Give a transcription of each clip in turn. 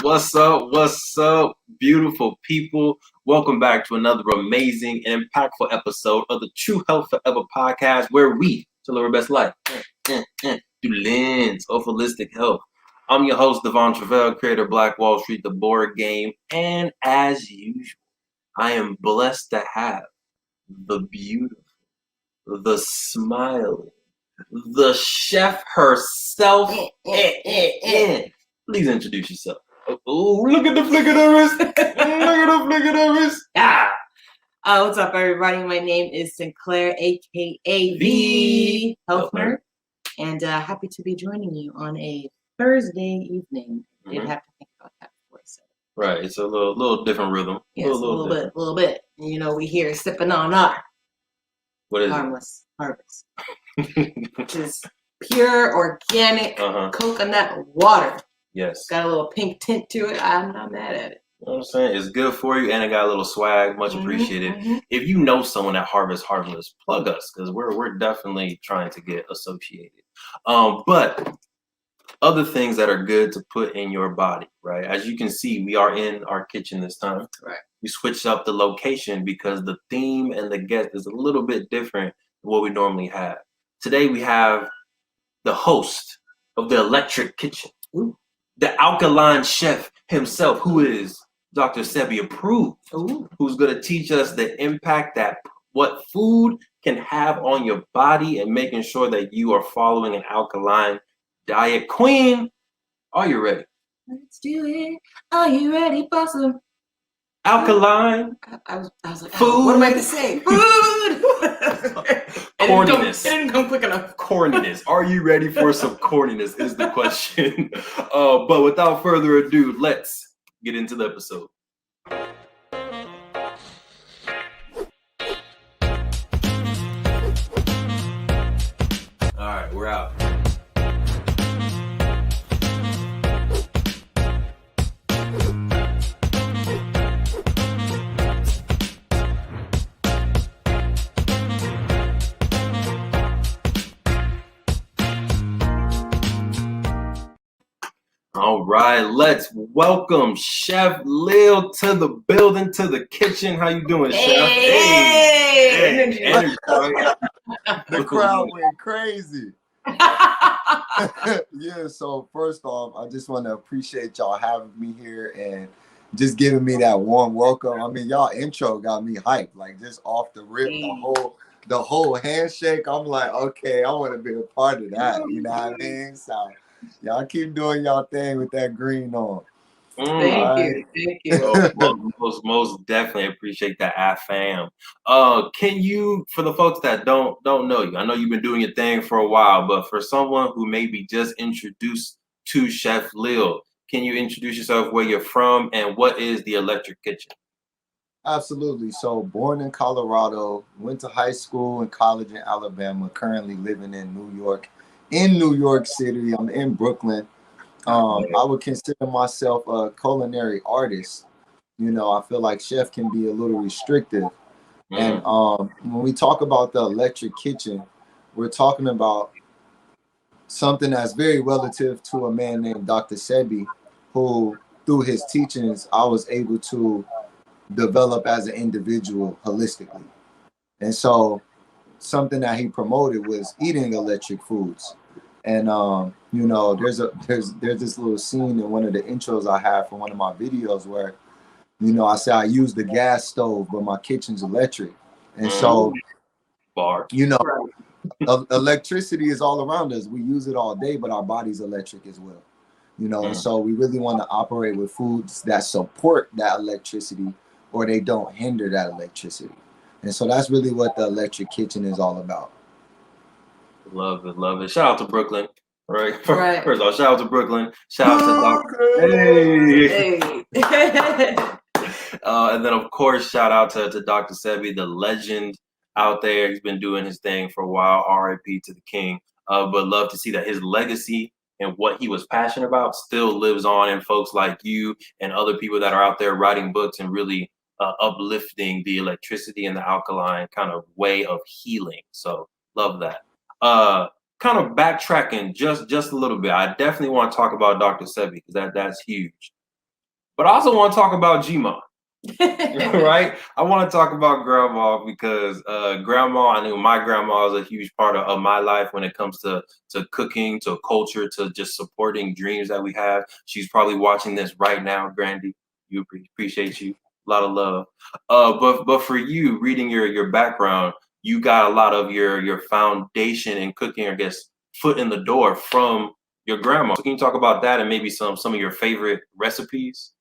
What's up? What's up, beautiful people? Welcome back to another amazing and impactful episode of the True Health Forever podcast, where we live our best life through the lens of holistic health. I'm your host, Truvel, creator of Black Wall Street, the board game, and as usual, I am blessed to have the beautiful, the smiling, the chef herself. Please introduce yourself. Oh, look at the flick of the wrist. Look at the flick of the wrist. Ah. What's up, everybody? My name is Sinclair, aka the Health Nerd, and happy to be joining you on a Thursday evening. Didn't have to think about that before. So. Right, it's a little different rhythm. Yes, a little bit. You know, we here sipping on our harmless harvest, which is pure organic coconut water. Yes. Got a little pink tint to it. I'm not mad at it. You know what I'm saying? It's good for you, and it got a little swag. Much appreciated. If you know someone that harvests harmless, plug us, because we're definitely trying to get associated. But other things that are good to put in your body, right? As you can see, we are in our kitchen this time. Right. We switched up the location because the theme and the guest is a little bit different than what we normally have. Today we have the host of the Electric Kitchen, the Alkaline Chef himself, who is Dr. Sebi approved, who's going to teach us the impact that what food can have on your body and making sure that you are following an alkaline diet. Queen, are you ready? Let's do it. Are you ready for some alkaline? I was like, food. What am I going to say? Food. Corniness. It didn't come quick enough. Corniness. Are you ready for some corniness is the question. But without further ado, let's get into the episode. All right, we're out. All right, let's welcome Chef Leel to the building, to the kitchen. How you doing, Chef? Hey. Energy. The crowd went crazy. Yeah, so first off, I just want to appreciate y'all having me here and just giving me that warm welcome. I mean, y'all intro got me hyped, like just off the rip, the whole handshake. I'm like, okay, I want to be a part of that. You know what I mean? So y'all keep doing y'all thing with that green on. Thank you. Most definitely appreciate that, fam. Can you, for the folks that don't know you, I know you've been doing your thing for a while, but for someone who may be just introduced to Chef Leel, can you introduce yourself, where you're from, and what is the Electric Kitchen? Absolutely. So born in Colorado, went to high school and college in Alabama, currently living in New York. In New York City, I'm in Brooklyn. I would consider myself a culinary artist. You know, I feel like chef can be a little restrictive. And when we talk about the Electric Kitchen, we're talking about something that's very relative to a man named Dr. Sebi, who through his teachings, I was able to develop as an individual holistically. And so something that he promoted was eating electric foods. And you know, there's this little scene in one of the intros I have for one of my videos where, you know, I say I use the gas stove, but my kitchen's electric. And so, you know, electricity is all around us. We use it all day, but our body's electric as well. You know, and so we really want to operate with foods that support that electricity, or they don't hinder that electricity. And so that's really what the Electric Kitchen is all about. Love it. Shout out to Brooklyn. Right. First of all, shout out to Brooklyn. Shout out to Dr. Hey. And then of course, shout out to Dr. Sebi, the legend out there. He's been doing his thing for a while. R.I.P. to the king. But love to see that his legacy and what he was passionate about still lives on in folks like you and other people that are out there writing books and really uplifting the electricity and the alkaline kind of way of healing. So love that. Kind of backtracking just a little bit. I definitely want to talk about Dr. Sebi because that's huge. But I also want to talk about G-Mom. Right? I want to talk about grandma because grandma, I knew my grandma is a huge part of my life when it comes to cooking, to culture, to just supporting dreams that we have. She's probably watching this right now, Grandy. You appreciate you. A lot of love. But for you, reading your background, you got a lot of your foundation in cooking, I guess, foot in the door from your grandma. So can you talk about that and maybe some of your favorite recipes?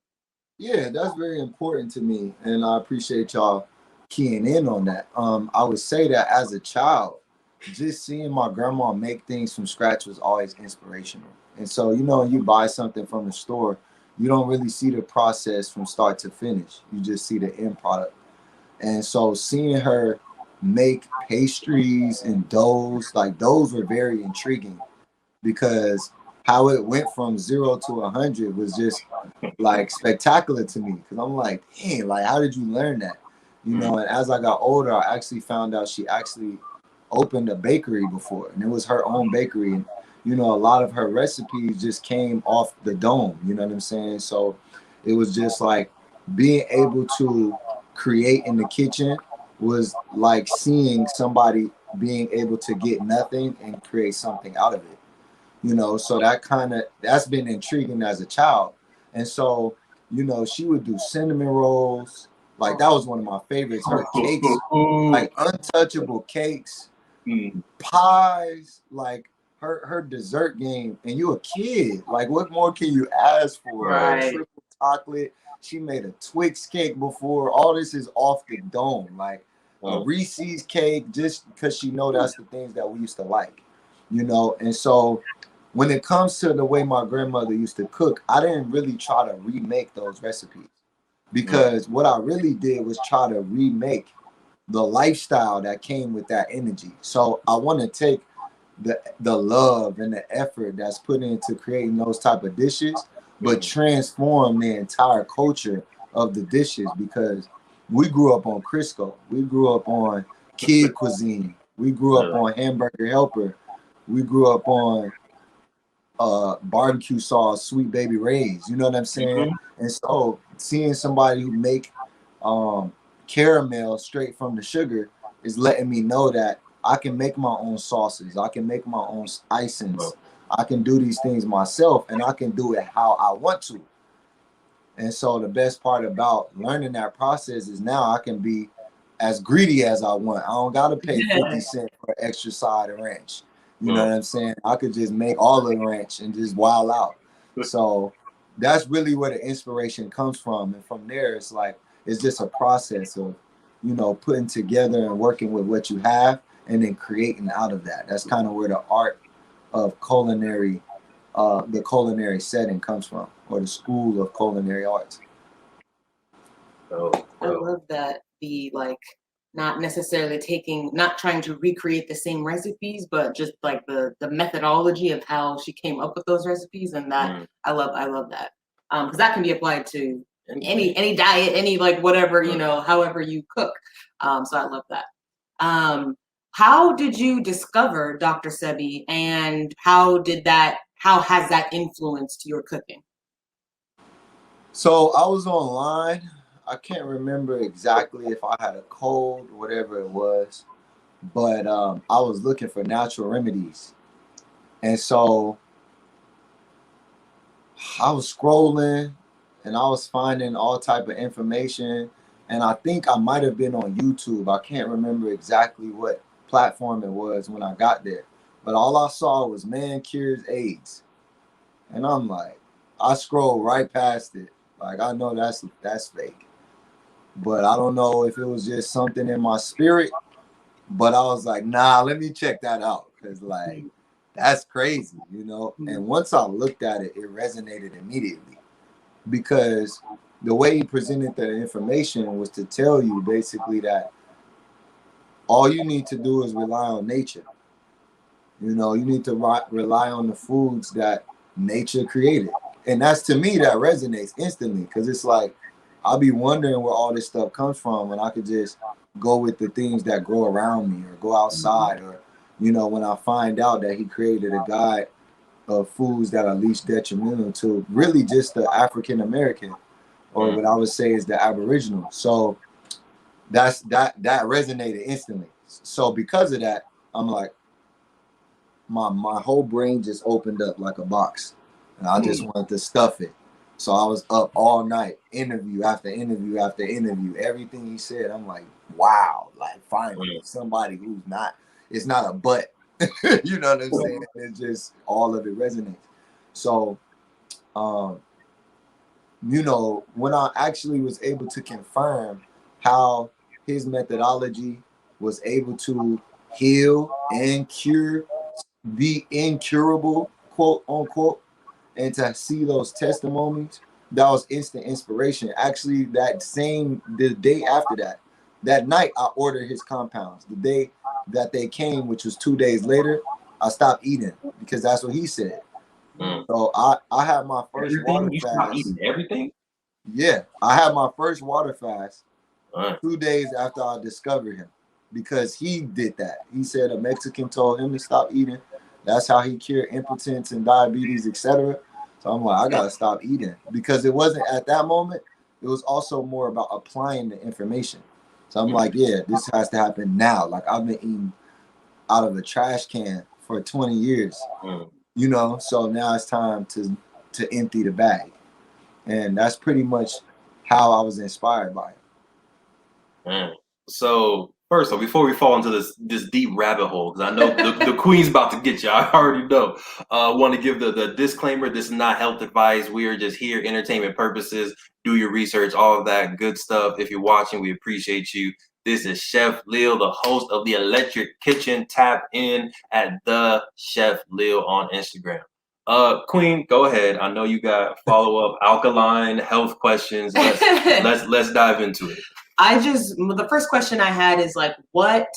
Yeah, that's very important to me, and I appreciate y'all keying in on that. I would say that as a child, just seeing my grandma make things from scratch was always inspirational. And so, when you buy something from the store, you don't really see the process from start to finish. You just see the end product. And so, seeing her make pastries and doughs, like those were very intriguing because how it went from 0 to 100 was just like spectacular to me because I'm like, dang, like how did you learn that? And as I got older, I actually found out she actually opened a bakery before, and it was her own bakery. And a lot of her recipes just came off the dome. You know what I'm saying? So it was just like being able to create in the kitchen was like seeing somebody being able to get nothing and create something out of it. So that's been intriguing as a child. And so, she would do cinnamon rolls. Like that was one of my favorites. Her cakes, like untouchable cakes, pies, like her dessert game. And you a kid. Like what more can you ask for? Right. Triple chocolate. She made a Twix cake before. All this is off the dome. Like a Reese's cake, just because she know that's the things that we used to like. And so when it comes to the way my grandmother used to cook, I didn't really try to remake those recipes because what I really did was try to remake the lifestyle that came with that energy. So I want to take the love and the effort that's put into creating those type of dishes, but transform the entire culture of the dishes because we grew up on Crisco. We grew up on kid cuisine. We grew up on Hamburger Helper. We grew up on barbecue sauce, Sweet Baby Ray's, you know what I'm saying? And so seeing somebody who make caramel straight from the sugar is letting me know that I can make my own sauces, I can make my own icings, I can do these things myself, and I can do it how I want to. And so the best part about learning that process is now I can be as greedy as I want. I don't gotta pay 50 cents for an extra side of ranch. You know what I'm saying? I could just make all the ranch and just wild out. So that's really where the inspiration comes from. And from there, it's like, it's just a process of, putting together and working with what you have and then creating out of that. That's kind of where the art of culinary, the culinary setting comes from, or the school of culinary arts. I love that. Not necessarily not trying to recreate the same recipes, but just like the methodology of how she came up with those recipes, and that I love that because that can be applied to any diet, any like whatever however you cook. So I love that. How did you discover Dr. Sebi, and how has that influenced your cooking? So I was online. I can't remember exactly if I had a cold, whatever it was, but I was looking for natural remedies. And so I was scrolling and I was finding all type of information. And I think I might have been on YouTube. I can't remember exactly what platform it was when I got there. But all I saw was man cures AIDS. And I'm like, I scrolled right past it. Like I know that's fake. But I don't know if it was just something in my spirit. But I was like, nah, let me check that out. Because, like, that's crazy, And once I looked at it, it resonated immediately. Because the way he presented the information was to tell you basically that all you need to do is rely on nature. You need to rely on the foods that nature created. And that's, to me, that resonates instantly. Because it's like, I'll be wondering where all this stuff comes from, and I could just go with the things that grow around me or go outside, or, when I find out that he created a guide of foods that are least detrimental to really just the African American, or what I would say is the Aboriginal. So that resonated instantly. So because of that, I'm like, my whole brain just opened up like a box, and I just wanted to stuff it. So I was up all night, interview after interview after interview. Everything he said, I'm like, wow, like finally somebody who's not, it's not a butt. You know what I'm saying? It's just all of it resonates. So, you know, when I actually was able to confirm how his methodology was able to heal and cure the incurable, quote unquote, and to see those testimonies, that was instant inspiration. Actually, the day after that night, I ordered his compounds. The day that they came, which was 2 days later, I stopped eating because that's what he said. So I had my first water You fast. stopped eating everything? Yeah, I had my first water fast 2 days after I discovered him, because he did that. He said a Mexican told him to stop eating. That's how he cured impotence and diabetes, etc. So I'm like, I gotta stop eating, because it wasn't at that moment. It was also more about applying the information. So I'm like, yeah, this has to happen now. Like, I've been eating out of a trash can for 20 years, you know. So now it's time to empty the bag, and that's pretty much how I was inspired by it. So first of all, before we fall into this deep rabbit hole, because I know the queen's about to get you, I already know. Want to give the disclaimer: this is not health advice. We are just here, entertainment purposes. Do your research, all of that good stuff. If you're watching, we appreciate you. This is Chef Leel, the host of the Electric Kitchen. Tap in at the Chef Leel on Instagram. Queen, go ahead. I know you got follow-up alkaline health questions. Let's dive into it. The first question I had is like, what?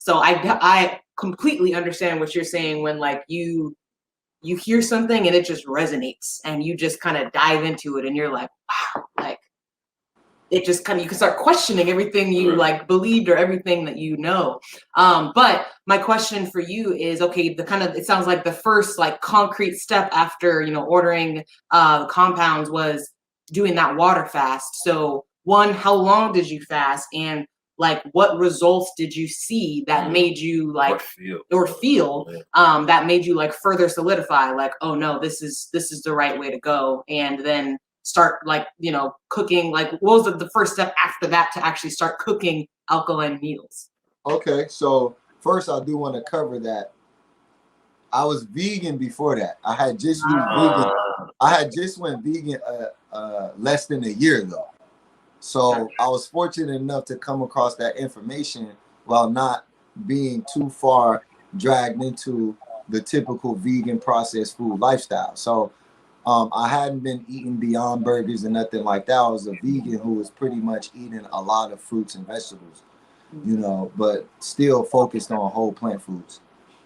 So I completely understand what you're saying when like you hear something and it just resonates and you just kind of dive into it and you're like, wow, like it just kind of, you can start questioning everything you like believed or everything that you know. But my question for you is, okay, it sounds like the first like concrete step after, you know, ordering compounds was doing that water fast. So one, how long did you fast? And like, what results did you see that made you like, or feel that made you like further solidify, like, oh no, this is the right way to go. And then start like, you know, cooking, like what was the first step after that to actually start cooking alkaline meals? Okay, so first I do want to cover that I was vegan before that. I had just used vegan. I had just went vegan less than a year ago. So I was fortunate enough to come across that information while not being too far dragged into the typical vegan processed food lifestyle. So I hadn't been eating Beyond Burgers and nothing like that. I was a vegan who was pretty much eating a lot of fruits and vegetables, you know, but still focused on whole plant foods.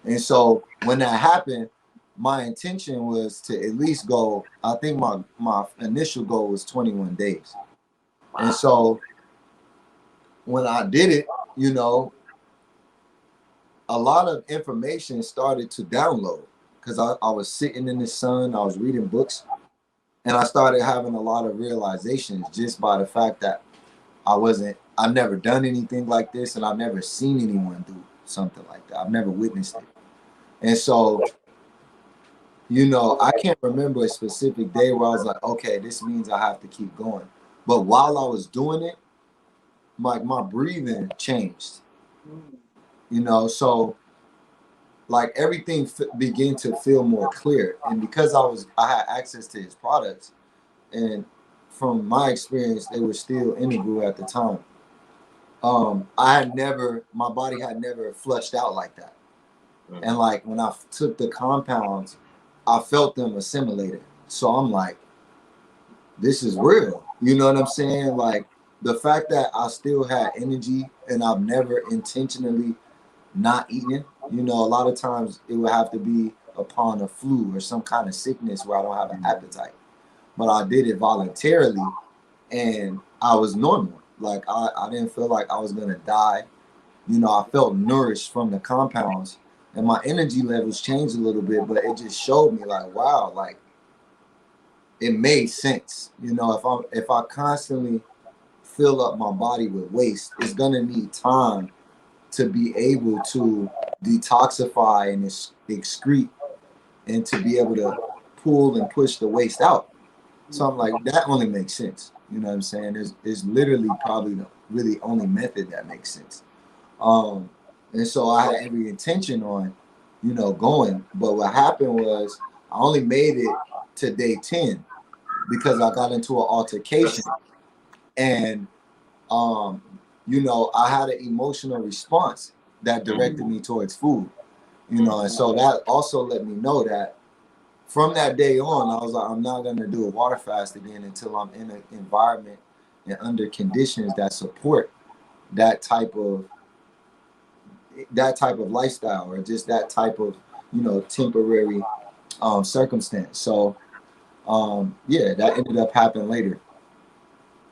And so when that happened, my intention was to at least go, I think my initial goal was 21 days. Wow. And so when I did it, you know, a lot of information started to download, because I was sitting in the sun, I was reading books, and I started having a lot of realizations just by the fact that I've never done anything like this, and I've never seen anyone do something like that. I've never witnessed it. And so, you know, I can't remember a specific day where I was like, okay, this means I have to keep going. But while I was doing it, my breathing changed, you know, so like everything began to feel more clear. And because I had access to his products, and from my experience, they were still integral at the time. My body had never flushed out like that. And like when I took the compounds, I felt them assimilated. So I'm like, this is real. You know what I'm saying? Like the fact that I still had energy and I've never intentionally not eating, you know, a lot of times it would have to be upon a flu or some kind of sickness where I don't have an appetite. But I did it voluntarily and I was normal. Like I didn't feel like I was gonna die. You know, I felt nourished from the compounds and my energy levels changed a little bit, but it just showed me like, wow, like it made sense. You know, if I constantly fill up my body with waste, it's gonna need time to be able to detoxify and excrete and to be able to pull and push the waste out. So I'm like, that only makes sense. You know what I'm saying? It's literally probably the really only method that makes sense. And so I had every intention on, you know, going. But what happened was I only made it to day 10 because I got into an altercation. And, you know, I had an emotional response that directed me towards food, you know. And so that also let me know that from that day on, I was like, I'm not going to do a water fast again until I'm in an environment and under conditions that support that type of lifestyle, or just that type of, you know, temporary circumstance. So yeah, that ended up happening later.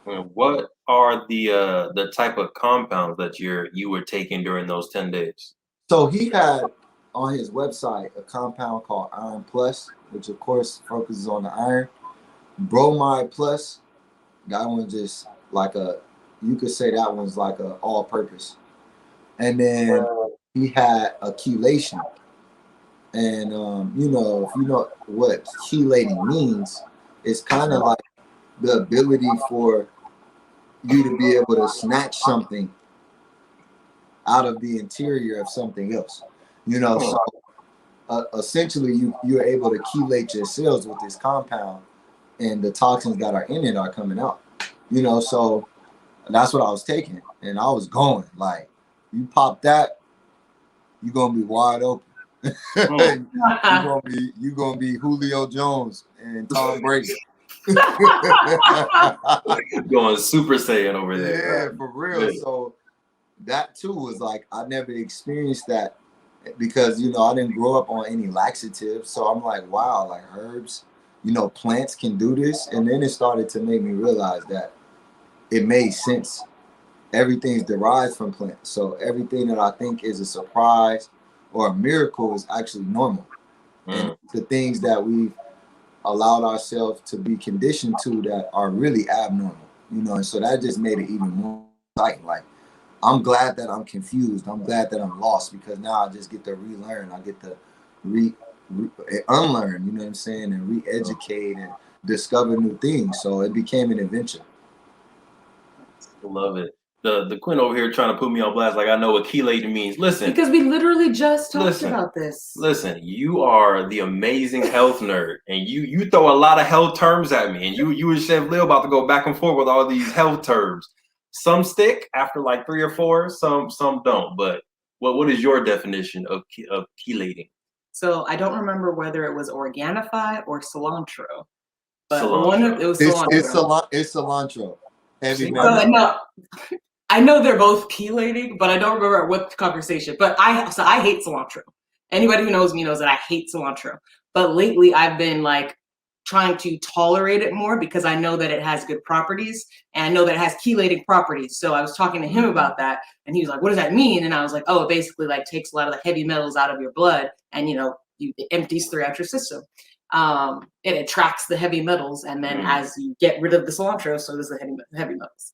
What are the type of compounds that you were taking during those 10 days? So he had on his website a compound called Iron Plus, which of course focuses on the iron. Bromide Plus, that one's just like you could say that one's like a all-purpose. And then he had a chelation. And you know, if you know what chelating means, it's kind of like the ability for you to be able to snatch something out of the interior of something else. You know, so essentially you're able to chelate your cells with this compound, and the toxins that are in it are coming out. You know, so that's what I was taking, and I was going like, you pop that, you're gonna be wide open. You're gonna be Julio Jones and Tom Brady. Going Super Saiyan over there. Yeah, right? for real. So that too was like, I never experienced that because, you know, I didn't grow up on any laxatives. So I'm like, wow, like herbs, you know, plants can do this. And then it started to make me realize that it made sense. Everything's derived from plants. So everything that I think is a surprise or a miracle is actually normal. And the things that we've allowed ourselves to be conditioned to that are really abnormal, you know. And so that just made it even more exciting. Like, I'm glad that I'm confused. I'm glad that I'm lost, because now I just get to relearn. I get to unlearn, you know what I'm saying, and re-educate and discover new things. So it became an adventure. Love it. The Quinn over here trying to put me on blast like I know what chelating means. Listen, because we literally just talked about this. Listen, you are the amazing health nerd, and you throw a lot of health terms at me, and you and Chef Leel about to go back and forth with all these health terms. Some stick after like 3 or 4, some don't. But what is your definition of chelating? So I don't remember whether it was Organifi or cilantro, but Cilantro. it was cilantro. It's cilantro. Heavy metal. No, I know they're both chelating, but I don't remember what conversation. But I hate cilantro. Anybody who knows me knows that I hate cilantro. But lately I've been like trying to tolerate it more because I know that it has good properties, and I know that it has chelating properties. So I was talking to him about that, and he was like, what does that mean? And I was like, oh, it basically like takes a lot of the heavy metals out of your blood, and you know, it empties throughout your system. It attracts the heavy metals, and then as you get rid of the cilantro, so does the heavy metals.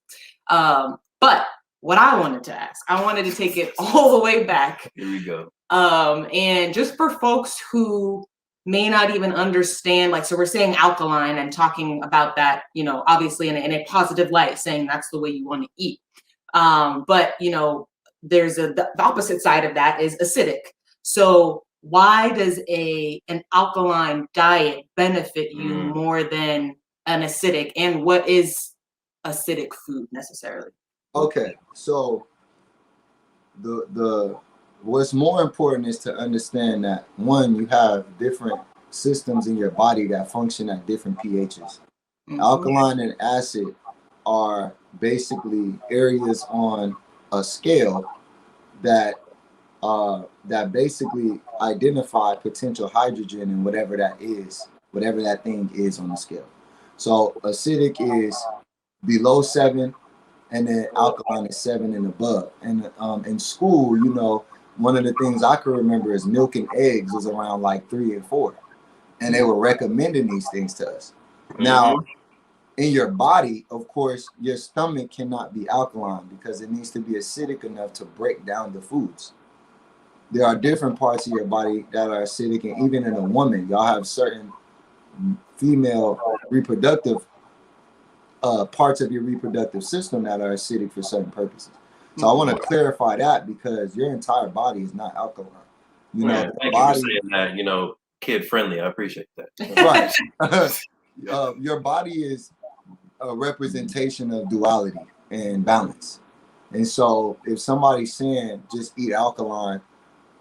But what I wanted to ask, I wanted to take it all the way back. Here we go. And just for folks who may not even understand, like, so we're saying alkaline and talking about that, you know, obviously in a positive light, saying that's the way you want to eat. But, you know, there's the opposite side of that is acidic. So why does an alkaline diet benefit you more than an acidic? And what is acidic food necessarily? Okay, so the what's more important is to understand that, one, you have different systems in your body that function at different pHs. Alkaline and acid are basically areas on a scale that basically identify potential hydrogen in whatever that thing is on the scale. So acidic is below 7, and then alkaline is 7 and above. And in school, you know, one of the things I can remember is milk and eggs was around like 3 and 4, and they were recommending these things to us. Now, in your body, of course, your stomach cannot be alkaline because it needs to be acidic enough to break down the foods. There are different parts of your body that are acidic, and even in a woman, y'all have certain female reproductive parts of your reproductive system that are acidic for certain purposes. So I want to clarify that because your entire body is not alkaline. You know, thank you for saying that, you know, kid friendly. I appreciate that. Right. Your body is a representation of duality and balance. And so if somebody's saying just eat alkaline,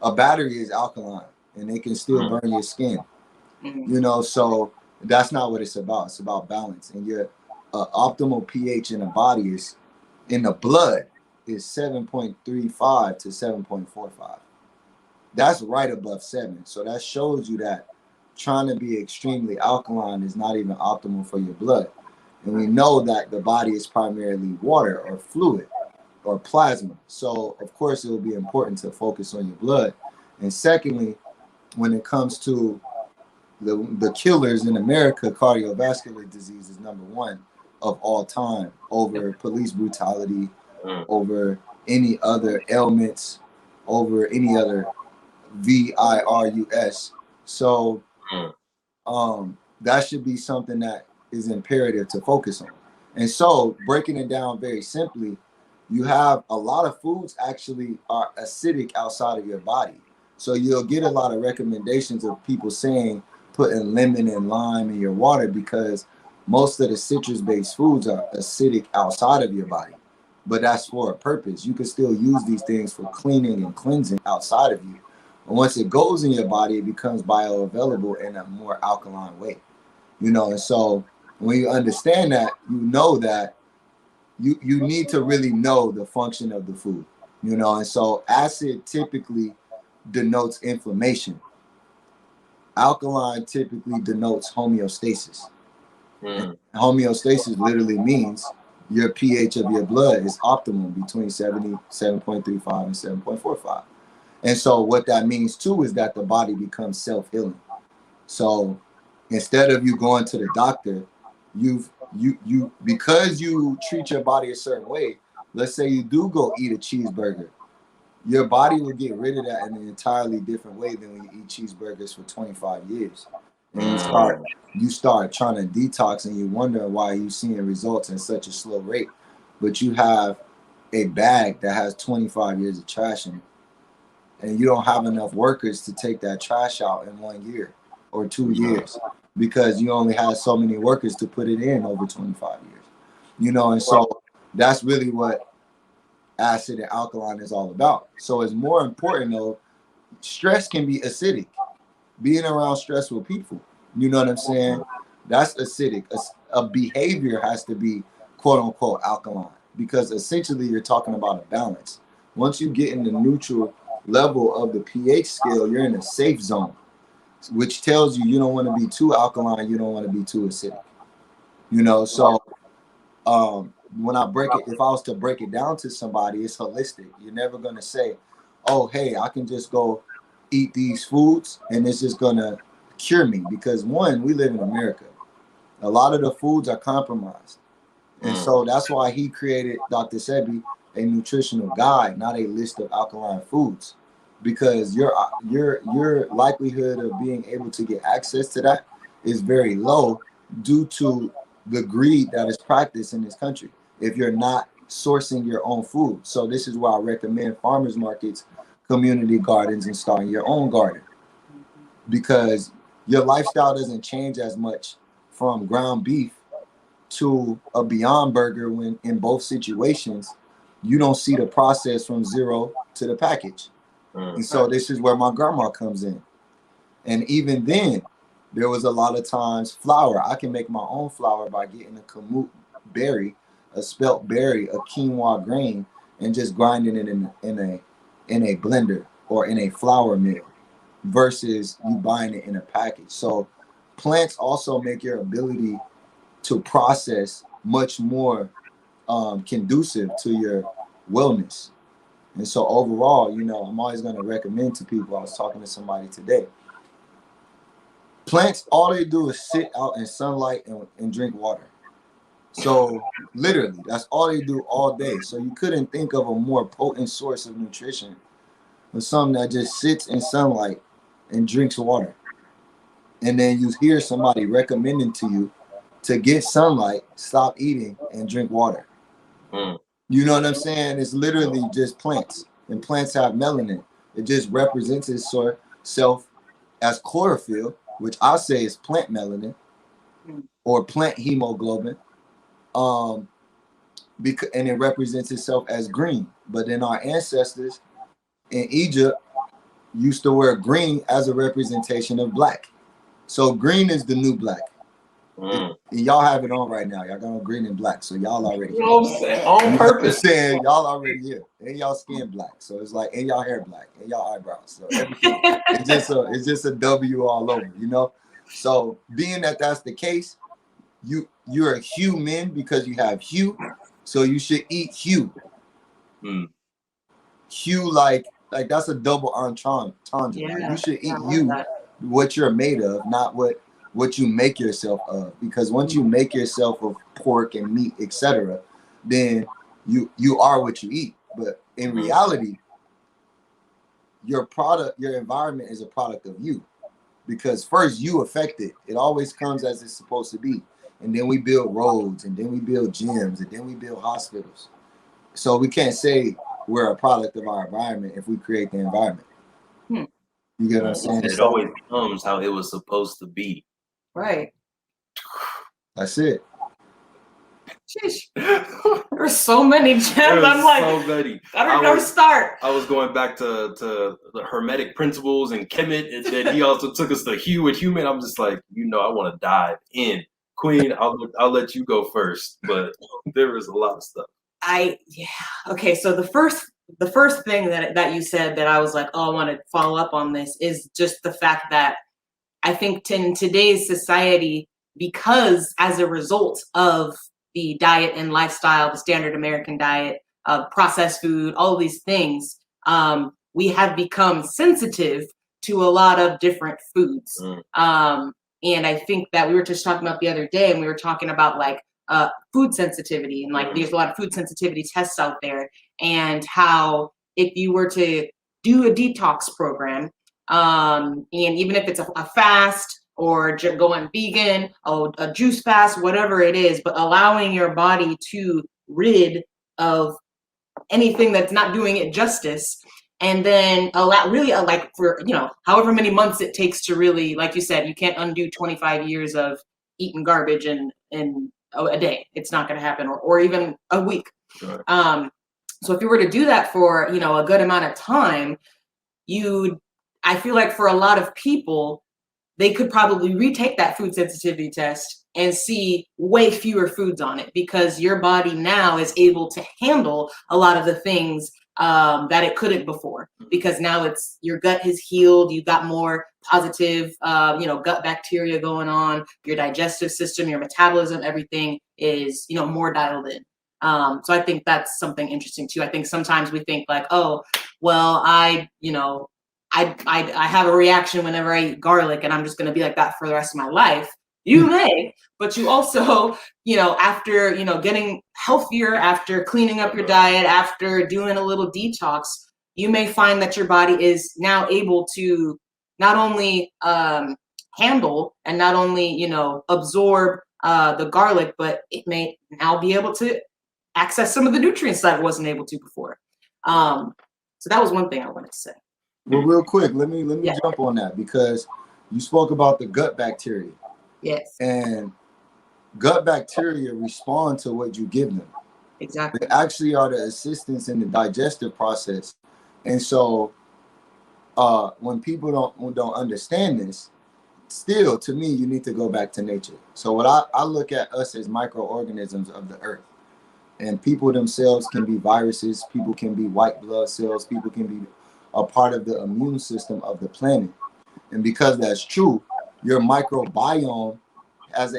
a battery is alkaline and it can still burn your skin. You know, so that's not what it's about. It's about balance. And your optimal pH in the body is, in the blood, is 7.35 to 7.45. That's right above 7. So that shows you that trying to be extremely alkaline is not even optimal for your blood. And we know that the body is primarily water or fluid or plasma. So, of course, it will be important to focus on your blood. And secondly, when it comes to the killers in America, cardiovascular disease is number one of all time over police brutality, over any other ailments, over any other virus. So that should be something that is imperative to focus on. And so breaking it down very simply, you have a lot of foods actually are acidic outside of your body. So you'll get a lot of recommendations of people saying putting lemon and lime in your water because most of the citrus-based foods are acidic outside of your body. But that's for a purpose. You can still use these things for cleaning and cleansing outside of you. And once it goes in your body, it becomes bioavailable in a more alkaline way. You know, and so when you understand that, you know that you need to really know the function of the food. You know, and so acid typically denotes inflammation. Alkaline typically denotes homeostasis. Homeostasis literally means your pH of your blood is optimal between 7.35 and 7.45. And so what that means too is that the body becomes self-healing. So instead of you going to the doctor, you because you treat your body a certain way, let's say you do go eat a cheeseburger, your body will get rid of that in an entirely different way than when you eat cheeseburgers for 25 years. And you start trying to detox and you wonder why you're seeing results in such a slow rate. But you have a bag that has 25 years of trash in it. And you don't have enough workers to take that trash out in 1 year or 2 years because you only have so many workers to put it in over 25 years. You know, and so that's really what acid and alkaline is all about. So it's more important though, stress can be acidic. Being around stressful people, you know what I'm saying? That's acidic. A behavior has to be quote unquote alkaline because essentially you're talking about a balance. Once you get in the neutral level of the pH scale, you're in a safe zone, which tells you don't want to be too alkaline, you don't want to be too acidic. You know, so when I break it, if I was to break it down to somebody, it's holistic. You're never going to say, oh, hey, I can just go eat these foods and it's just going to cure me. Because one, we live in America. A lot of the foods are compromised. And so that's why he created, Dr. Sebi, a nutritional guide, not a list of alkaline foods. Because your likelihood of being able to get access to that is very low due to the greed that is practiced in this country if you're not sourcing your own food. So this is why I recommend farmers markets, community gardens, and starting your own garden, because your lifestyle doesn't change as much from ground beef to a Beyond Burger when in both situations you don't see the process from zero to the package. And so this is where my grandma comes in. And even then, there was a lot of times flour. I can make my own flour by getting a kamut berry, a spelt berry, a quinoa grain, and just grinding it in a blender or in a flour mill versus you buying it in a package. So plants also make your ability to process much more conducive to your wellness. And so overall, I'm always going to recommend to people. I was talking to somebody today. Plants, all they do is sit out in sunlight and drink water. So literally, that's all they do all day. So you couldn't think of a more potent source of nutrition than something that just sits in sunlight and drinks water. And then you hear somebody recommending to you to get sunlight, stop eating, and drink water. You know what I'm saying? It's literally just plants. And plants have melanin. It just represents itself as chlorophyll, which I say is plant melanin or plant hemoglobin. And it represents itself as green. But then our ancestors in Egypt used to wear green as a representation of black. So green is the new black. And y'all have it on right now. Y'all got on green and black. So y'all already here. You know what I'm saying? On purpose. Saying y'all already here. And y'all skin black. So it's like, and y'all hair black. And y'all eyebrows. So everything. it's just a W all over, you know? So being that that's the case, you're a human because you have hue. So you should eat hue. Hue like that's a double entendre. Yeah, like you should eat you what you're made of, not what you make yourself of. Because once you make yourself of pork and meat, etc., then you are what you eat. But in reality, your environment is a product of you. Because first you affect it. It always comes as it's supposed to be. And then we build roads, and then we build gyms, and then we build hospitals. So we can't say we're a product of our environment if we create the environment. You get what I'm saying? It always becomes how it was supposed to be. Right. That's it. Sheesh. There's so many gems. I'm like, so many. I don't know where to start. I was going back to the Hermetic principles and Kemet, and then he also took us to hue and human. I'm just like, I want to dive in. Queen, I'll let you go first, but there is a lot of stuff. Okay, so the first thing that you said that I was like, oh, I want to follow up on this is just the fact that I think in today's society, because as a result of the diet and lifestyle, the standard American diet, processed food, all of these things, we have become sensitive to a lot of different foods. And I think that we were just talking about the other day, and we were talking about like food sensitivity, and like there's a lot of food sensitivity tests out there, and how if you were to do a detox program, and even if it's a fast or going vegan, a juice fast, whatever it is, but allowing your body to rid of anything that's not doing it justice, and then like for however many months it takes to really, like you said, you can't undo 25 years of eating garbage in a day. It's not going to happen, or even a week. Right. So if you were to do that for a good amount of time, I feel like for a lot of people, they could probably retake that food sensitivity test and see way fewer foods on it, because your body now is able to handle a lot of the things that it couldn't before, because now your gut has healed. You got more positive, gut bacteria going on. Your digestive system, your metabolism, everything is, more dialed in. So I think that's something interesting too. I think sometimes we think like, oh, well, I have a reaction whenever I eat garlic, and I'm just going to be like that for the rest of my life. You may, but you also, after, getting healthier, after cleaning up your diet, after doing a little detox, you may find that your body is now able to not only handle and not only, absorb the garlic, but it may now be able to access some of the nutrients that it wasn't able to before. So that was one thing I wanted to say. Well, real quick, let me jump on that, because you spoke about the gut bacteria. Yes. And gut bacteria respond to what you give them. Exactly. They actually are the assistants in the digestive process. And so when people don't understand this, still, to me, you need to go back to nature. So what I look at us as microorganisms of the earth. And people themselves can be viruses, people can be white blood cells, people can be a part of the immune system of the planet. And because that's true, your microbiome has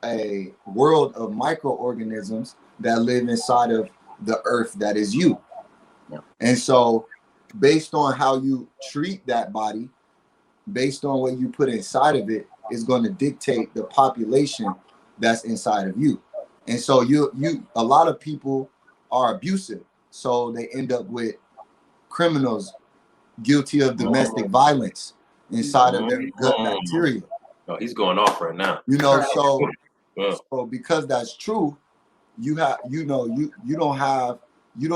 a world of microorganisms that live inside of the earth that is you. Yeah. And so based on how you treat that body based on what you put inside of it, is going to dictate the population that's inside of you. And so a lot of people are abusive, so they end up with criminals guilty of domestic violence inside of their gut bacteria. Oh, he's going off right now. You know, Right. so because that's true, you don't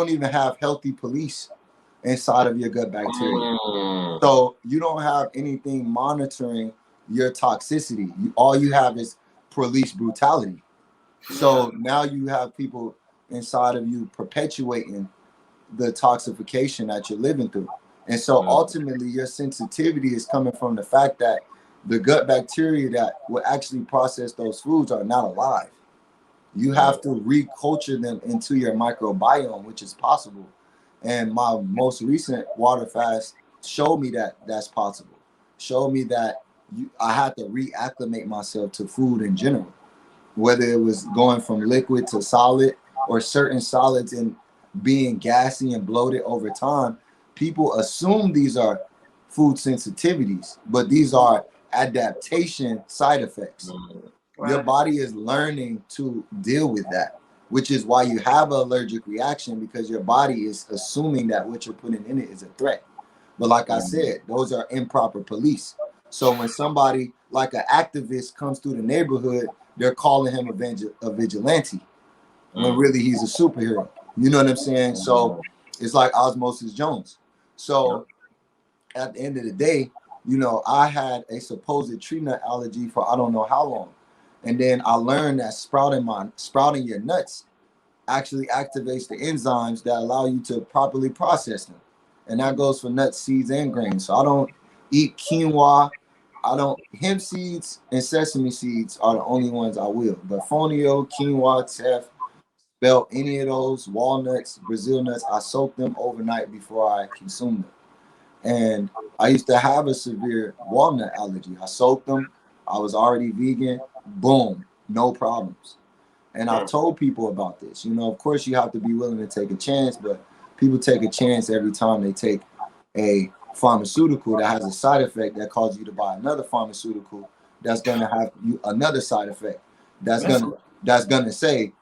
even have healthy police inside of your gut bacteria. So you don't have anything monitoring your toxicity. All you have is police brutality. So now you have people inside of you perpetuating the toxification that you're living through. And so ultimately your sensitivity is coming from the fact that the gut bacteria that will actually process those foods are not alive. You have to reculture them into your microbiome, which is possible. And my most recent water fast showed me that that's possible. Showed me that I had to reacclimate myself to food in general, whether it was going from liquid to solid or certain solids and being gassy and bloated over time. People assume these are food sensitivities, but these are adaptation side effects. Right. Your body is learning to deal with that, which is why you have an allergic reaction, because your body is assuming that what you're putting in it is a threat. But like I said, those are improper police. So when somebody like an activist comes through the neighborhood, they're calling him a vigilante, when really he's a superhero. You know what I'm saying? So it's like Osmosis Jones. So at the end of the day, you know, I had a supposed tree nut allergy for I don't know how long. And then I learned that sprouting your nuts actually activates the enzymes that allow you to properly process them. And that goes for nuts, seeds, and grains. So I don't eat quinoa. Hemp seeds and sesame seeds are the only ones I will. But fonio, quinoa, teff, spelt, any of those, walnuts, Brazil nuts, I soak them overnight before I consume them. And I used to have a severe walnut allergy. I soaked them. I was already vegan. Boom, no problems. And I've told people about this. You know, of course, you have to be willing to take a chance, but people take a chance every time they take a pharmaceutical that has a side effect that causes you to buy another pharmaceutical that's going to have you another side effect that's going to say,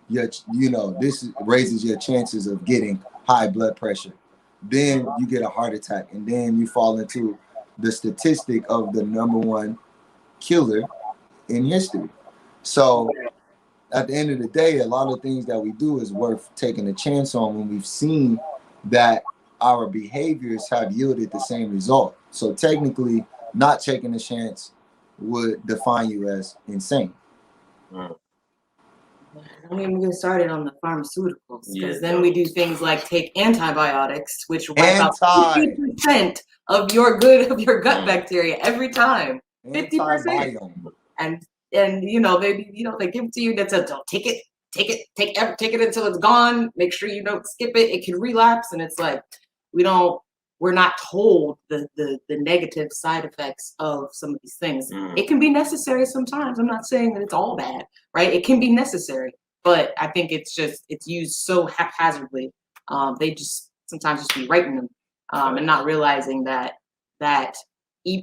this raises your chances of getting high blood pressure. Then you get a heart attack, and then you fall into the statistic of the number one killer in history. So at the end of the day, a lot of things that we do is worth taking a chance on when we've seen that our behaviors have yielded the same result. So technically, not taking a chance would define you as insane. Don't even get started on the pharmaceuticals, because then we do things like take antibiotics, which wipe out 50% of your gut bacteria every time. 50%. And they give it to you that says, don't take it until it's gone. Make sure you don't skip it. It can relapse, and it's like we're not told the negative side effects of some of these things. It can be necessary sometimes. I'm not saying that it's all bad, right? It can be necessary, but I think it's used so haphazardly. They just sometimes just be writing them and not realizing that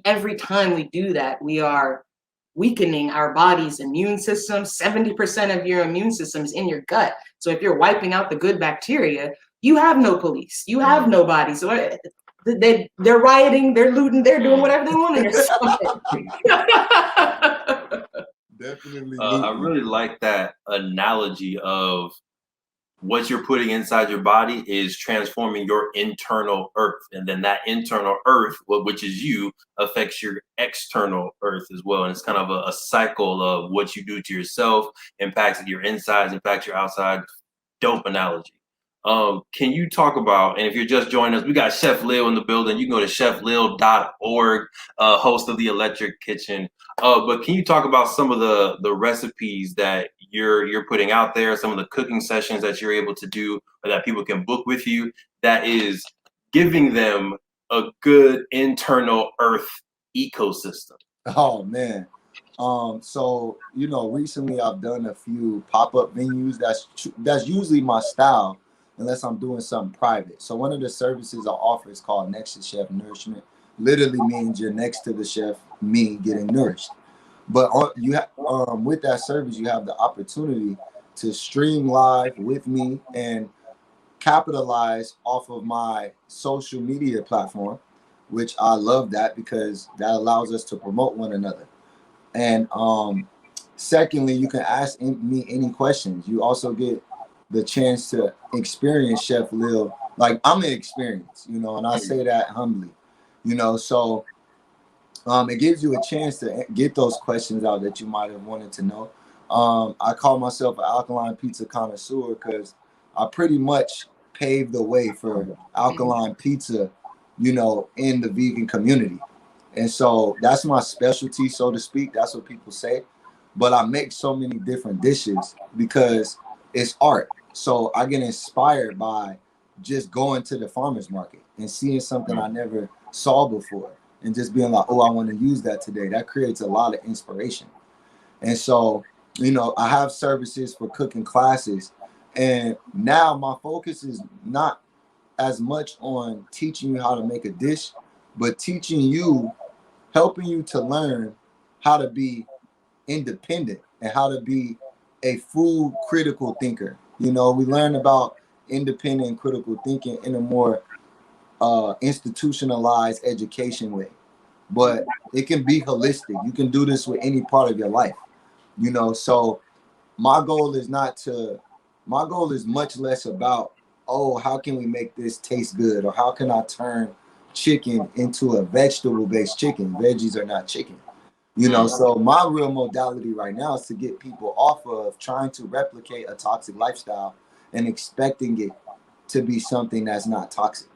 every time we do that, we are weakening our body's immune system. 70% of your immune system is in your gut. So if you're wiping out the good bacteria, you have no police. You have nobody. So they're rioting, they're looting, they're doing whatever they want in your stomach. Definitely. I really like that analogy of what you're putting inside your body is transforming your internal earth. And then that internal earth, which is you, affects your external earth as well. And it's kind of a cycle of what you do to yourself, impacts your insides, impacts your outside. Dope analogy. Can you talk about, and if you're just joining us, we got Chef Leel in the building. You can go to chefleel.org, host of the Electric Kitchen. But can you talk about some of the recipes that you're putting out there, some of the cooking sessions that you're able to do, or that people can book with you, that is giving them a good internal earth ecosystem? Oh man. So recently I've done a few pop-up venues. That's usually my style, unless I'm doing something private. So one of the services I offer is called Nexus Chef Nourishment. literally means you're next to the chef, me getting nourished. But with that service, you have the opportunity to stream live with me and capitalize off of my social media platform, which I love that because that allows us to promote one another. And secondly, you can ask me any questions. You also get the chance to experience Chef Leel. Like, I'm an experience, and I say that humbly, so it gives you a chance to get those questions out that you might have wanted to know. I call myself an alkaline pizza connoisseur because I pretty much paved the way for alkaline pizza, in the vegan community. And so that's my specialty, so to speak. That's what people say. But I make so many different dishes because it's art. So I get inspired by just going to the farmer's market and seeing something I never saw before and just being like, oh, I want to use that today. That creates a lot of inspiration. And so, I have services for cooking classes. And now my focus is not as much on teaching you how to make a dish, but helping you to learn how to be independent and how to be a food critical thinker. We learn about independent and critical thinking in a more institutionalized education way, but it can be holistic. You can do this with any part of your life, so my goal is much less about, oh, how can we make this taste good, or how can I turn chicken into a vegetable based chicken. Veggies are not chicken, so my real modality right now is to get people off of trying to replicate a toxic lifestyle and expecting it to be something that's not toxic.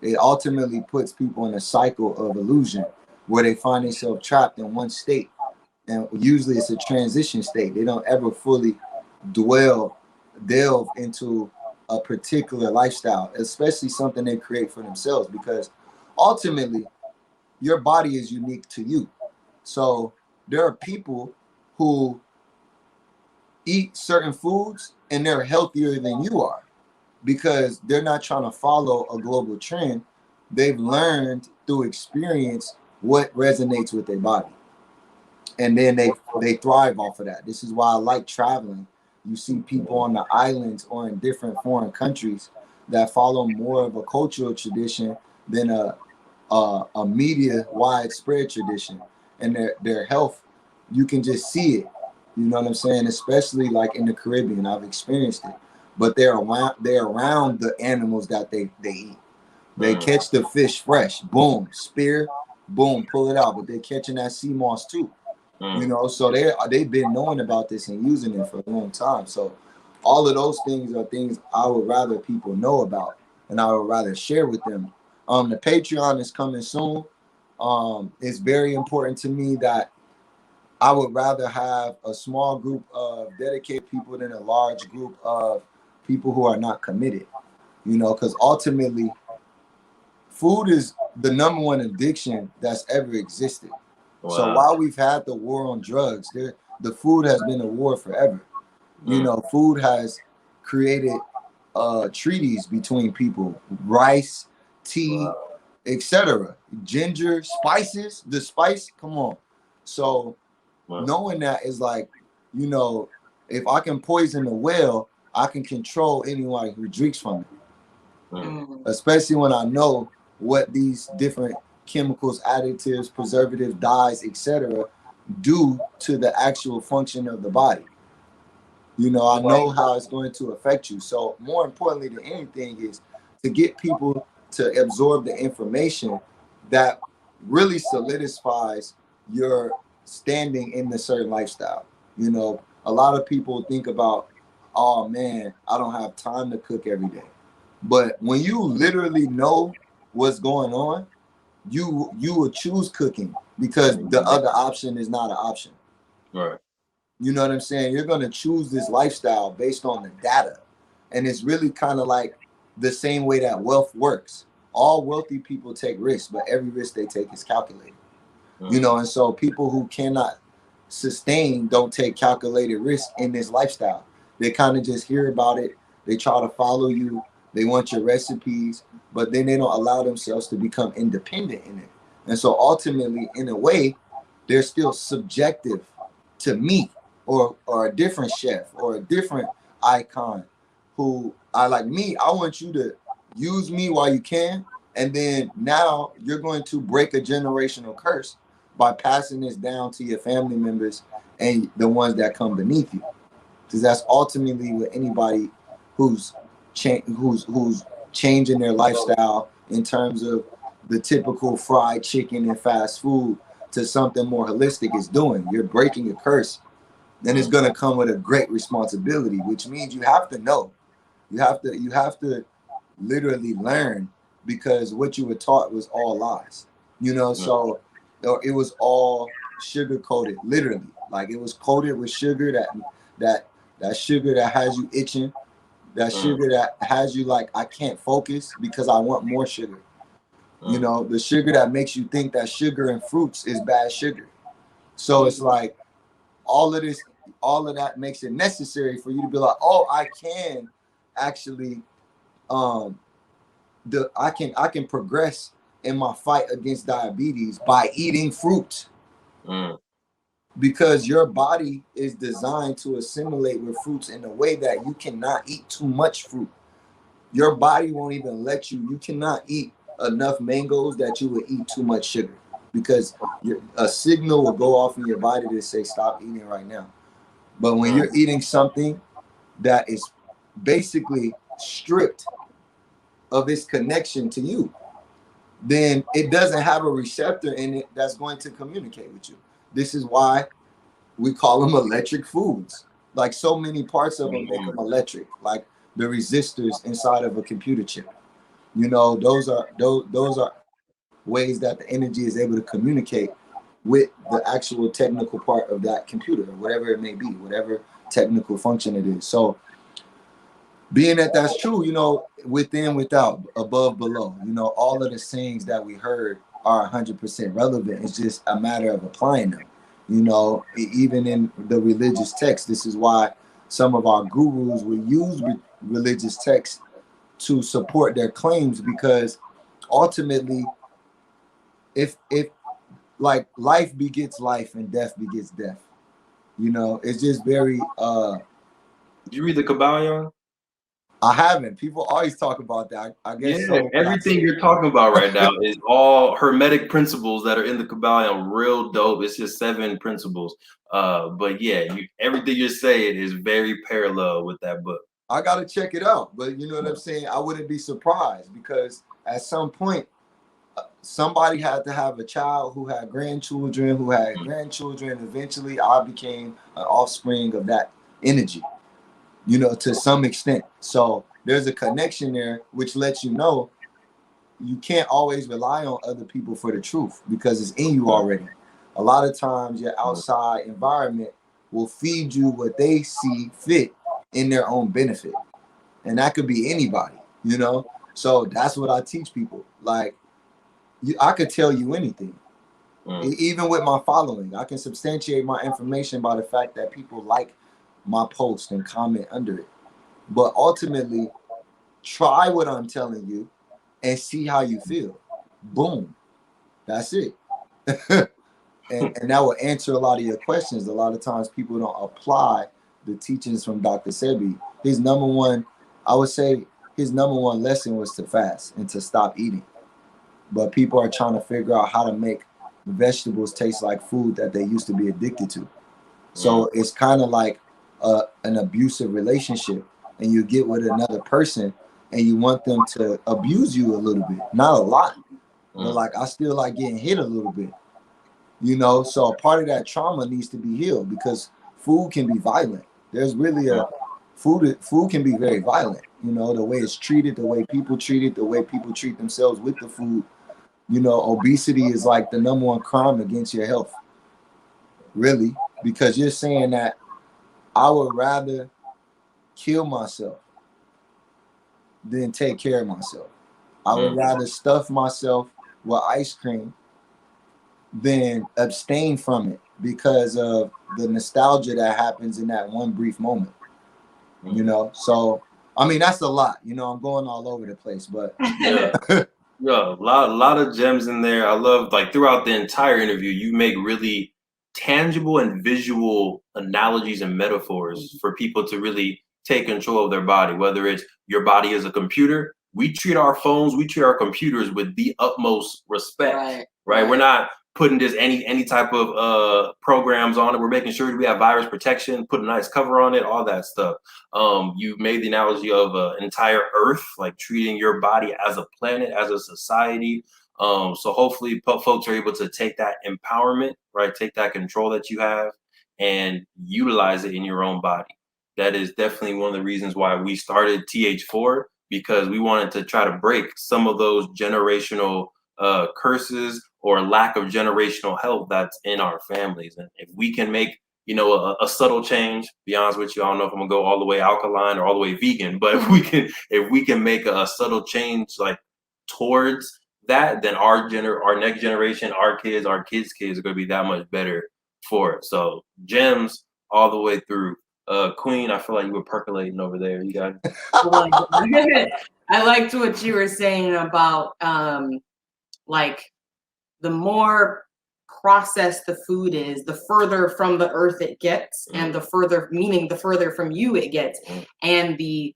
It ultimately puts people in a cycle of illusion where they find themselves trapped in one state. And usually it's a transition state. They don't ever fully delve into a particular lifestyle, especially something they create for themselves, because ultimately your body is unique to you. So there are people who eat certain foods and they're healthier than you are because they're not trying to follow a global trend. They've learned through experience what resonates with their body. And then they thrive off of that. This is why I like traveling. You see people on the islands or in different foreign countries that follow more of a cultural tradition than a media widespread tradition. And their health, you can just see it. You know what I'm saying? Especially like in the Caribbean, I've experienced it. But they're around the animals that they eat. They catch the fish fresh, boom, spear, boom, pull it out. But they're catching that sea moss too. So they've been knowing about this and using it for a long time. So all of those things are things I would rather people know about and I would rather share with them. The Patreon is coming soon. It's very important to me that I would rather have a small group of dedicated people than a large group of people who are not committed, because ultimately food is the number one addiction that's ever existed. Wow. So while we've had the war on drugs, the food has been a war forever. Food has created treaties between people, rice, tea, etc. Ginger, spices, the spice, come on. So knowing that is like, if I can poison the well, I can control anyone who drinks from it. Especially when I know what these different chemicals, additives, preservatives, dyes, etc. do to the actual function of the body. I know how it's going to affect you. So more importantly than anything is to get people to absorb the information that really solidifies your standing in the certain lifestyle. A lot of people think about, oh man, I don't have time to cook every day. But when you literally know what's going on, you will choose cooking because the other option is not an option. Right. You know what I'm saying? You're going to choose this lifestyle based on the data. And it's really kind of like the same way that wealth works. All wealthy people take risks, but every risk they take is calculated. And so people who cannot sustain don't take calculated risk in this lifestyle. They kind of just hear about it. They try to follow you, They want your recipes, but then they don't allow themselves to become independent in it. And so ultimately, in a way, they're still subjective to me or a different chef or a different icon who I like me. I want you to use me while you can. And then now you're going to break a generational curse by passing this down to your family members and the ones that come beneath you. Because that's ultimately what anybody who's changing their lifestyle in terms of the typical fried chicken and fast food to something more holistic is doing. You're breaking a curse, and it's going to come with a great responsibility, which means you have to know. You have to literally learn, because what you were taught was all lies. So it was all sugar coated, literally. Like it was coated with sugar that sugar that has you itching, that sugar that has you like, I can't focus because I want more sugar. The sugar that makes you think that sugar and fruits is bad sugar. So it's like all of that makes it necessary for you to be like, oh, I can actually I can progress in my fight against diabetes by eating fruit. Because your body is designed to assimilate with fruits in a way that you cannot eat too much fruit. Your body won't even let you cannot eat enough mangoes that you would eat too much sugar, because a signal will go off in your body to say stop eating right now. But when you're eating something that is basically stripped of its connection to you, then it doesn't have a receptor in it that's going to communicate with you. This is why we call them electric foods. Like so many parts of them make them electric, like the resistors inside of a computer chip. Those are ways that the energy is able to communicate with the actual technical part of that computer, or whatever it may be, whatever technical function it is. So being that that's true, within, without, above, below, all of the sayings that we heard are 100% relevant. It's just a matter of applying them. Even in the religious text, this is why some of our gurus will use religious texts to support their claims, because ultimately, if like life begets life and death begets death, it's just very Did you read the Kabbalion? I haven't. People always talk about that. I guess Yeah, so. everything you're talking about right now is all hermetic principles that are in the Kabbalion. Real dope. It's just 7 principles. But yeah, everything you're saying is very parallel with that book. I gotta check it out. But you know what I'm saying? I wouldn't be surprised, because at some point somebody had to have a child who had grandchildren, who had grandchildren. Eventually I became an offspring of that energy, to some extent. So there's a connection there, which lets you know you can't always rely on other people for the truth, because it's in you already. A lot of times your outside environment will feed you what they see fit in their own benefit. And that could be anybody, So that's what I teach people. Like, I could tell you anything. Even with my following, I can substantiate my information by the fact that people like my post and comment under it. But ultimately, try what I'm telling you and see how you feel. Boom. That's it. and that will answer a lot of your questions. A lot of times people don't apply the teachings from Dr. Sebi. His number one lesson was to fast and to stop eating. But people are trying to figure out how to make vegetables taste like food that they used to be addicted to. So it's kind of like an abusive relationship, and you get with another person and you want them to abuse you a little bit, not a lot, but like, I still like getting hit a little bit, So a part of that trauma needs to be healed, because food can be violent. There's really food can be very violent, the way it's treated, the way people treat it, the way people treat themselves with the food. Obesity is like the number one crime against your health, really, because you're saying that I would rather kill myself than take care of myself. I would rather stuff myself with ice cream than abstain from it, because of the nostalgia that happens in that one brief moment. So I mean, that's a lot. You know, I'm going all over the place, but Yeah. Yeah, a lot of gems in there. I love like throughout the entire interview, you make really tangible and visual analogies and metaphors for people to really take control of their body, whether it's your body is a computer. We treat our phones, we treat our computers with the utmost respect, right? We're not putting just any type of programs on it. We're making sure we have virus protection, put a nice cover on it, all that stuff. You made the analogy of an entire Earth, like treating your body as a planet, as a society. So hopefully folks are able to take that empowerment, right? Take that control that you have and utilize it in your own body. That is definitely one of the reasons why we started TH4, because we wanted to try to break some of those generational curses or lack of generational health that's in our families. And if we can make a subtle change, be honest with you, I don't know if I'm gonna go all the way alkaline or all the way vegan, but if we can make a subtle change like towards that, then our next generation, our kids are gonna be that much better for it. So gems all the way through. Queen, I feel like you were percolating over there. You got it. I liked what you were saying about like the more processed the food is, the further from the earth it gets, and the further from you it gets, and the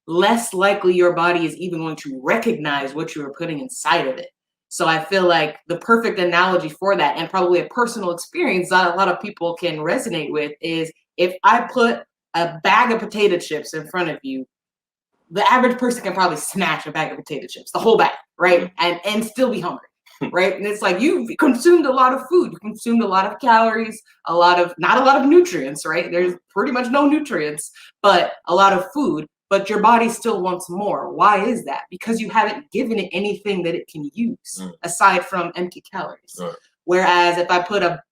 less likely your body is even going to recognize what you are putting inside of it. So I feel like the perfect analogy for that, and probably a personal experience that a lot of people can resonate with, is if I put a bag of potato chips in front of you, the average person can probably smash a bag of potato chips, the whole bag, right? And still be hungry. Right. And it's like you've consumed a lot of food, you consumed a lot of calories, not a lot of nutrients, right? There's pretty much no nutrients, but a lot of food, but your body still wants more. Why is that? Because you haven't given it anything that it can use aside from empty calories. Whereas if I put a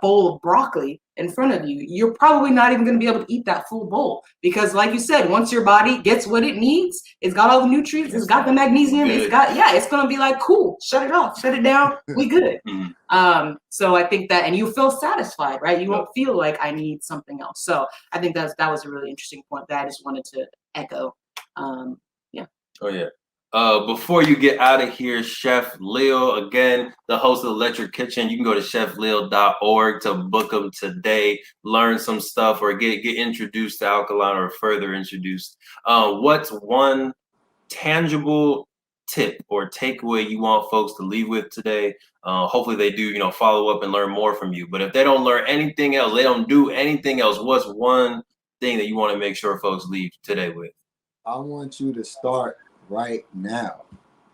bowl of broccoli in front of you, you're probably not even going to be able to eat that full bowl, because like you said, once your body gets what it needs, it's got all the nutrients, it's got the magnesium, it's going to be like, cool, shut it off, shut it down, we good. So I think that, and you feel satisfied, right? You won't feel like I need something else. So I think that was a really interesting point that I just wanted to echo. Oh yeah. Before you get out of here, Chef Leel, again, the host of Electric Kitchen. You can go to chefleel.org to book them today, learn some stuff, or get introduced to Alkaline or further introduced. What's one tangible tip or takeaway you want folks to leave with today? Hopefully they do, follow up and learn more from you. But if they don't learn anything else, they don't do anything else, what's one thing that you want to make sure folks leave today with? I want you to start right now.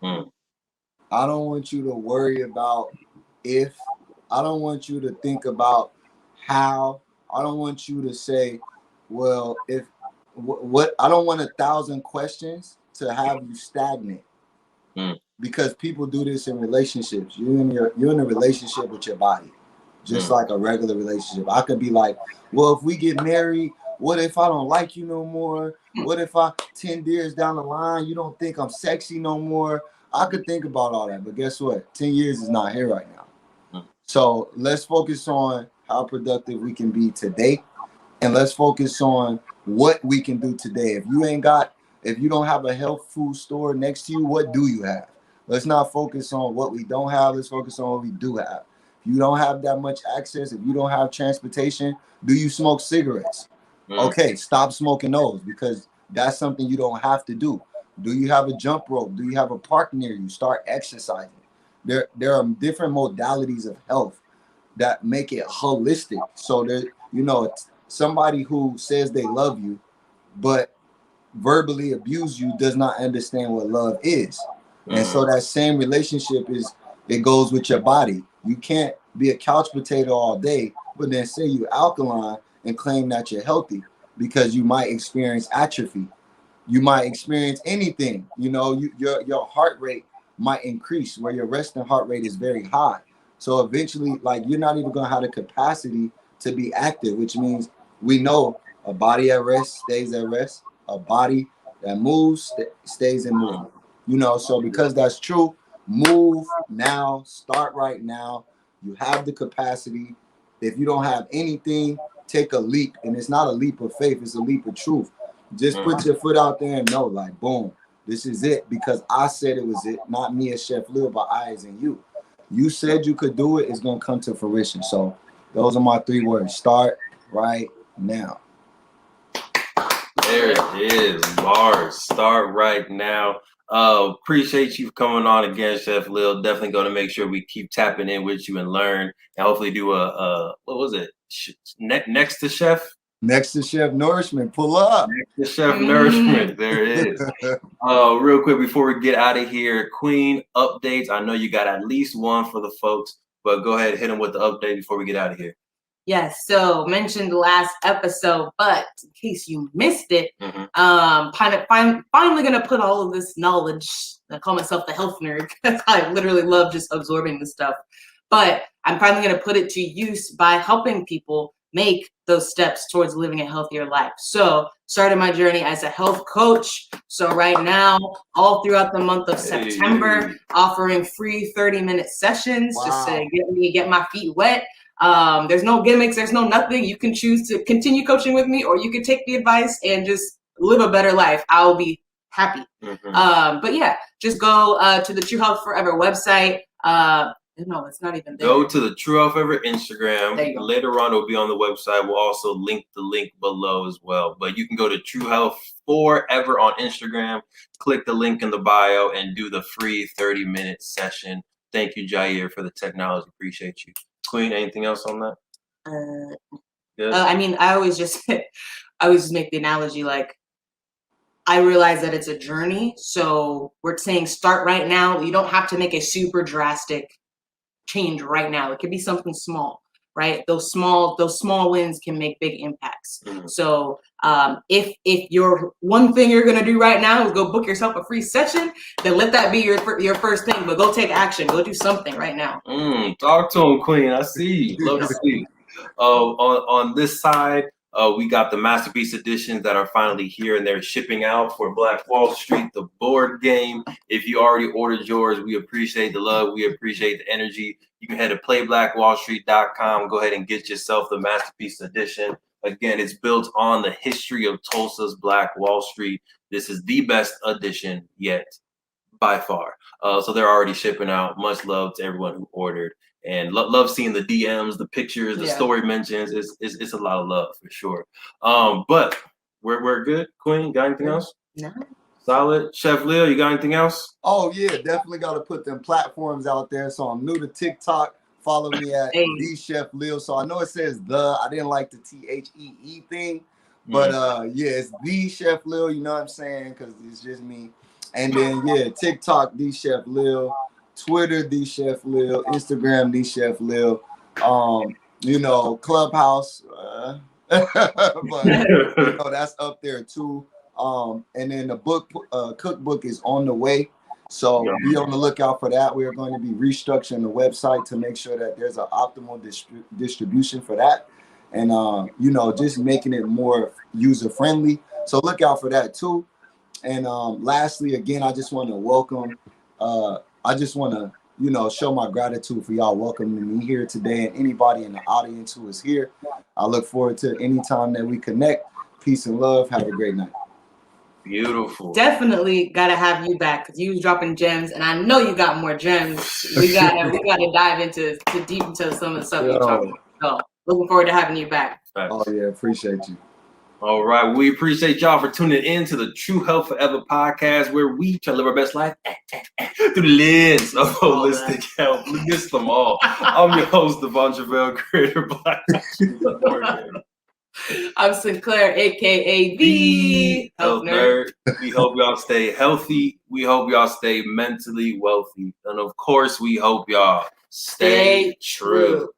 I don't want you to worry about if. I don't want you to think about how. I don't want you to say, well, if what. I don't want 1,000 questions to have you stagnant, because people do this in relationships. You're in a relationship with your body, just like a regular relationship. I could be like, well, if we get married, what if I don't like you no more? What if 10 years down the line, you don't think I'm sexy no more? I could think about all that, but guess what? 10 years is not here right now. So let's focus on how productive we can be today, and let's focus on what we can do today. If you don't have a health food store next to you, what do you have? Let's not focus on what we don't have. Let's focus on what we do have. If you don't have that much access, if you don't have transportation, do you smoke cigarettes? Okay, stop smoking those, because that's something you don't have to do. Do you have a jump rope? Do you have a park near you? Start exercising. There are different modalities of health that make it holistic. So there, somebody who says they love you, but verbally abuse you, does not understand what love is. And so that same relationship it goes with your body. You can't be a couch potato all day, but then say you alkaline and claim that you're healthy, because you might experience atrophy. You might experience anything. Your heart rate might increase where your resting heart rate is very high. So eventually, like, you're not even going to have the capacity to be active, which means we know a body at rest stays at rest. A body that moves stays in movement. So because that's true, move now, start right now. You have the capacity. If you don't have anything, take a leap. And it's not a leap of faith, it's a leap of truth. Just put your foot out there and know, like, boom, this is it, because I said it was it, not me as Chef Leel, but I as in you. You said you could do it, it's gonna come to fruition. So those are my 3 words. Start right now. There it is, bars. Start right now. Appreciate you coming on again, Chef Leel. Definitely going to make sure we keep tapping in with you and learn, and hopefully do a what was it? Next to Chef? Next to Chef Nourishment. Pull up. Next to Chef Nourishment. There it is. Real quick before we get out of here, Queen, updates. I know you got at least one for the folks, but go ahead and hit them with the update before we get out of here. Yes, so mentioned last episode, but in case you missed it, finally gonna put all of this knowledge. I call myself the health nerd because I literally love just absorbing this stuff. But I'm finally gonna put it to use by helping people make those steps towards living a healthier life. So started my journey as a health coach. So right now, all throughout the month of September, offering free 30-minute sessions just to get my feet wet. There's no gimmicks, there's no nothing. You can choose to continue coaching with me, or you can take the advice and just live a better life. I'll be happy. But yeah, just go to the True Health Forever website. No, it's not even there. Go to the True Health Forever Instagram. Later on, it'll be on the website. We'll also link the link below as well. But you can go to True Health Forever on Instagram, click the link in the bio, and do the free 30-minute session. Thank you, Jair, for the technology. Appreciate you. Queen, anything else on that? I mean, I always just make the analogy, like, I realize that it's a journey. So we're saying start right now. You don't have to make a super drastic change right now. It could be something small, right? Those small wins can make big impacts. So if your one thing you're gonna do right now is go book yourself a free session, then let that be your first thing. But go take action. Go do something right now. Talk to him, Queen. I see you. Love to see you. On this side, we got the Masterpiece editions that are finally here, and they're shipping out for Black Wall Street, the board game. If you already ordered yours, we appreciate the love. We appreciate the energy. You can head to playblackwallstreet.com. Go ahead and get yourself the Masterpiece edition. Again, it's built on the history of Tulsa's Black Wall Street. This is the best edition yet, by far. So they're already shipping out. Much love to everyone who ordered. And love seeing the DMs, the pictures, the story mentions. It's a lot of love for sure. But we're good. Queen, got anything else? No. Solid. Chef Leel, you got anything else? Oh yeah, definitely got to put them platforms out there. So I'm new to TikTok. Follow me at the Chef Leel. So I know it says the. I didn't like the THEE thing, but yeah, it's the Chef Leel. You know what I'm saying? Because it's just me. And then yeah, TikTok the Chef Leel. Twitter, the Chef Leel, Instagram, the Chef Leel, you know, Clubhouse, but you know, that's up there too. And then the cookbook is on the way, so be on the lookout for that. We are going to be restructuring the website to make sure that there's an optimal distribution for that, and you know, just making it more user friendly. So look out for that too. And lastly, again, I just want to welcome. I just want to, you know, show my gratitude for y'all welcoming me here today, and anybody in the audience who is here. I look forward to any time that we connect. Peace and love. Have a great night. Beautiful. Definitely got to have you back because you was dropping gems, and I know you got more gems. We got to dive deep into some of the stuff you're talking about. So looking forward to having you back. Oh yeah, appreciate you. All right, we appreciate y'all for tuning in to the True Health Forever podcast, where we try to live our best life through the lens of holistic health. We missed them all. I'm your host, Devon Truvel, creator Black. I'm Sinclair, aka the Health Nerd. We hope y'all stay healthy. We hope y'all stay mentally wealthy. And of course, we hope y'all stay true.